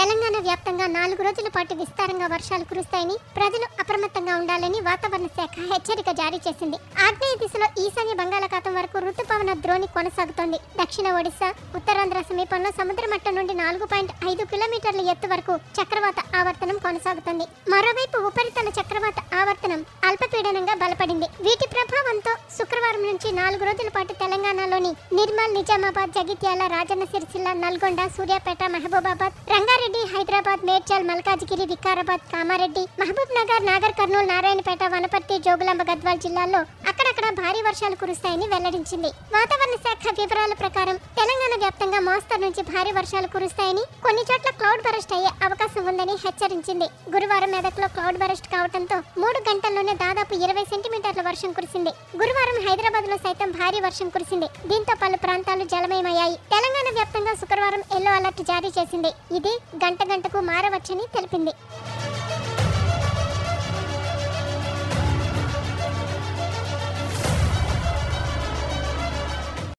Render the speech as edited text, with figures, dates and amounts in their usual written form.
తెలంగాణ వ్యాప్తంగా 4 రోజుల పాటు విస్తారంగా వర్షాలు కురుస్తాయని ప్రజలు అప్రమత్తంగా ఉండాలని వాతావరణ శాఖ హెచ్చరిక జారీ చేసింది. ఆగ్నేయ దిశలో ఈశాన్య బంగాళాఖాతం వరకు రుతుపవన ద్రోణి కొనసాగుతోంది. దక్షిణ ఒడిశా, ఉత్తరాంధ్ర సమీపంలో సముద్ర మట్టం నుండి 4.5 కిలోమీటర్ల ఎత్తు వరకు చక్రవాత ఆవర్తనం కొనసాగుతుంది. మరోవైపు ఉపరితల చక్రవాత ఆవర్తనం అల్పపీడనంగా బలపడింది. వీటి ప్రభావంతో శుక్రవారం నుంచి 4 రోజుల పాటు తెలంగాణలోని నిర్మల్, నిజామాబాద్, జగిత్యాల, రాజన్న సిరిసిల్ల, నల్గొండ, సూర్యాపేట, మహబూబాబాద్, రంగారెడ్డి, హైదరాబాద్, మేడ్చల్, మల్కాజిగిరి, వికారాబాద్, కామారెడ్డి, మహబూబ్ నగర్, నాగర్ కర్నూల్, నారాయణపేట, వనపర్తి, జోగులాంబ, గద్వాల్ జిల్లాల్లో అక్కడక్కడ భారీ వర్షాలు కురుస్తాయని వెల్లడించింది. వాతావరణ శాఖ వివరాల ప్రకారం తెలంగాణ వ్యాప్తంగా మోస్తరు నుంచి భారీ వర్షాలు కురుస్తాయని, కొన్ని చోట్ల క్లౌడ్ బరస్ట్ అయ్యే అవకాశం ఉందని హెచ్చరించింది. గురువారం మెదక్లో క్లౌడ్ బరస్ట్ కావడంతో 3 గంటల్లోనే దాదాపు 20 సెంటీమీటర్ల వర్షం కురిసింది. గురువారం హైదరాబాద్ లో సైతం భారీ వర్షం కురిసింది. దీంతో పలు ప్రాంతాలు జలమయమయ్యాయి. తెలంగాణ వ్యాప్తంగా శుక్రవారం ఎల్లో అలర్ట్ జారీ చేసింది. ఇది గంటకు మారవచ్చని తెలిపింది.